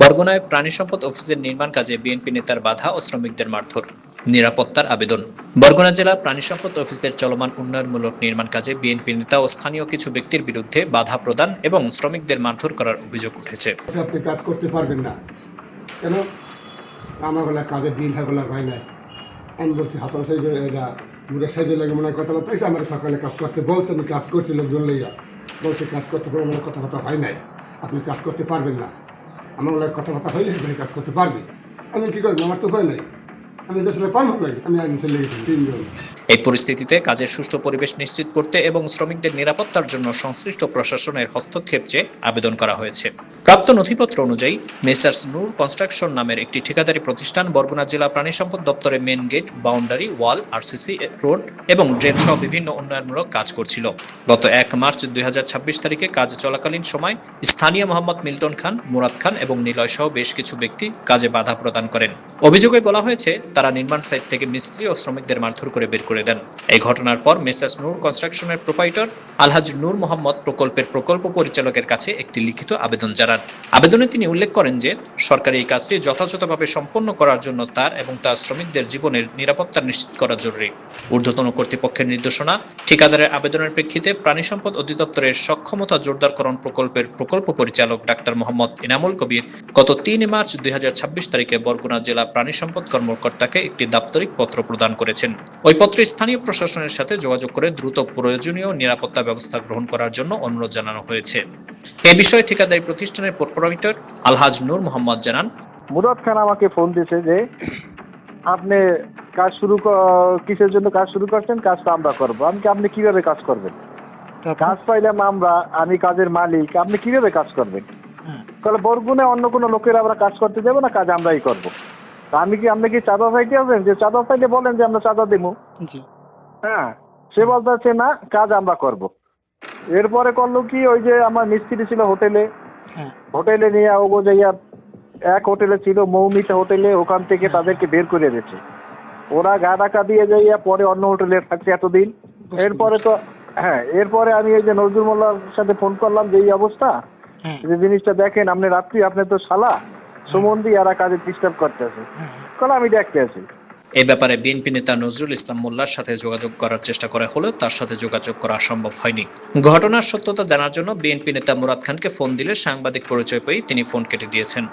বরগুনায় প্রাণী সম্পদ অফিসের নির্মাণ কাজে বিএনপি নেতার বাধা ও শ্রমিকদের মারধর, নিরাপত্তার আবেদন। বরগুনা জেলা প্রাণী সম্পদ অফিসের চলমান উন্নয়নমূলক নির্মাণ কাজে বিএনপি নেতা ও স্থানীয় কিছু ব্যক্তির বিরুদ্ধে বাধা প্রদান এবং শ্রমিকদের মারধর করার অভিযোগ উঠেছে। আপনি কাজ করতে পারবেন না কেন? আমার বেলা কাজের ডিল হয় নাই। আমি বলছি হাসান সাহেব এরা মুরের সাহেবের লাগে মনে হয় কথাবার্তা হয়েছে। আমার সকালে কাজ করতে বলছে, আমি কাজ করছি, লোকজন লইয়া বলছে কাজ করতে পারবে, মানে কথাবার্তা হয় নাই, আপনি কাজ করতে পারবেন না। আমার লাগে কথাবার্তা হইলে আপনি কাজ করতে পারবে। আমি কী করবো, আমার তো ভয় নাই, আমি দেশে পারবো না, আমি আইন চলে গেছি 3 জন। এই পরিস্থিতিতে কাজের সুষ্ঠু পরিবেশ নিশ্চিত করতে এবং শ্রমিকদের নিরাপত্তার জন্য সংশ্লিষ্ট প্রশাসনের হস্তক্ষেপ চেয়ে আবেদন করা হয়েছে। প্রাপ্ত নথিপত্র অনুযায়ী মেসার্স নূর কনস্ট্রাকশন নামের একটি ঠিকাদারি প্রতিষ্ঠান বরগুনা জেলা প্রাণী সম্পদ দপ্তরে main gate, boundary wall, RCC road এবং ড্রেন সহ বিভিন্ন উন্নয়নমূলক কাজ করছিল। গত 1 মার্চ 2026 তারিখে কাজ চলাকালীন সময় স্থানীয় মোহাম্মদ মিল্টন খান, মুরাদ খান এবং নিলয় সহ বেশ কিছু ব্যক্তি কাজে বাধা প্রদান করেন। অভিযোগে বলা হয়েছে তারা নির্মাণ সাইট থেকে মিস্ত্রি ও শ্রমিকদের মারধর করে বের করে দেন। এই ঘটনার পর মেসার্স নূর কনস্ট্রাকশনের প্রোপাইটর আলহাজ নূর মোহাম্মদ প্রকল্পের প্রকল্প পরিচালকের কাছে একটি লিখিত আবেদন জানান। আবেদনে তিনি উল্লেখ করেন যে সরকারি এই কাজটি যথাযথভাবে সম্পন্ন করার জন্য তার এবং তার শ্রমিকদের জীবনের নিরাপত্তা নিশ্চিত করা জরুরি। ঊর্ধ্বতন কর্তৃপক্ষের নির্দেশনা, ঠিকাদারের আবেদনের প্রেক্ষিতে প্রাণী সম্পদ অধিদপ্তরের সক্ষমতা জোরদারকরণ প্রকল্পের প্রকল্প পরিচালক ডাক্তার মোহাম্মদ ইনামুল কবির গত 3 মার্চ 2026 তারিখে বরগুনা জেলা প্রাণী সম্পদ কর্মকর্তাকে একটি দাপ্তরিক পত্র প্রদান করেছেন। ওই পত্রে স্থানীয় প্রশাসনের সাথে যোগাযোগ করে দ্রুত প্রয়োজনীয় নিরাপত্তা ব্যবস্থা গ্রহণ করার জন্য অনুরোধ জানানো হয়েছে। এ বিষয়ে ঠিকাদারি প্রতিষ্ঠানের প্রোপাইটর আলহাজ নূর মোহাম্মদ জানান, মুরাদ খান আমাকে ফোন দিয়েছে যে আপনি কাজ কিসের জন্য কাজ শুরু করছেন, কাজটা আমরা করবো। আপনি কিভাবে কাজ করবেন? কাজ পাইলাম আমরা, আমি কাজের মালিক, আপনি কিভাবে কাজ করবেন? তাহলে বরগুনে অন্য কোনো লোকের আমরা কাজ করতে যাবো না, কাজ আমরাই করবো। আপনি কি চাঁদা চাইতে আসবেন? যে চাঁদা চাইলে বলেন যে আমরা চাঁদা দেবো। হ্যাঁ, সে বলতে না, কাজ আমরা করব। এরপরে করলো কি, ওই যে আমার মিস্ত্রি ছিল হোটেলে নিয়ে ওগো যাইয়া, এক হোটেলে ছিল মৌমিতা হোটেলে, ওখান থেকে তাদেরকে বের করে দিয়েছে। ওরা গা ঢাকা দিয়ে যাইয়া পরে অন্য হোটেলে থাকছে এতদিন। এরপরে আমি এই যে নজরুল মোল্লার সাথে ফোন করলাম যে এই অবস্থা, যে জিনিসটা দেখেন, আপনি রাত্রি আপনি তো শালা সুমন্দি এরা কাজে ডিস্টার্ব করতেছে, কারণ আমি দেখতে আছি। এ ব্যাপারে বিএনপি নেতা নজরুল ইসলাম মোল্লার সাথে যোগাযোগ করার চেষ্টা করা হলেও তার সাথে যোগাযোগ করা সম্ভব হয়নি। ঘটনার সত্যতা জানার জন্য বিএনপি নেতা মুরাদ খানকে ফোন দিলে সাংবাদিক পরিচয় পেয়ে তিনি ফোন কেটে দিয়েছেন।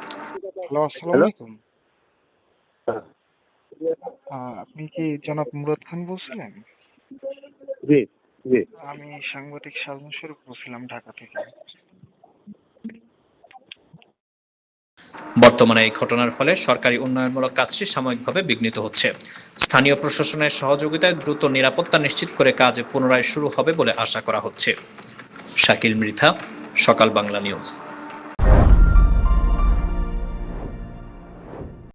হ্যালো, আসসালামু আলাইকুম। আপনি কি জনাব মুরাদ খান বলছিলেন? জি জি, আমি সাংবাদিক সালমান শরীফ বলছিলাম, ঢাকা থেকে। বর্তমানে এই ঘটনার ফলে সরকারি উন্নয়নমূলক কাজটি সাময়িকভাবে বিঘ্নিত হচ্ছে। স্থানীয় প্রশাসনের সহযোগিতায় দ্রুত নিরাপত্তা নিশ্চিত করে কাজ পুনরায় শুরু হবে বলে আশা করা হচ্ছে। শাকিল মৃধা, সকাল বাংলা নিউজ।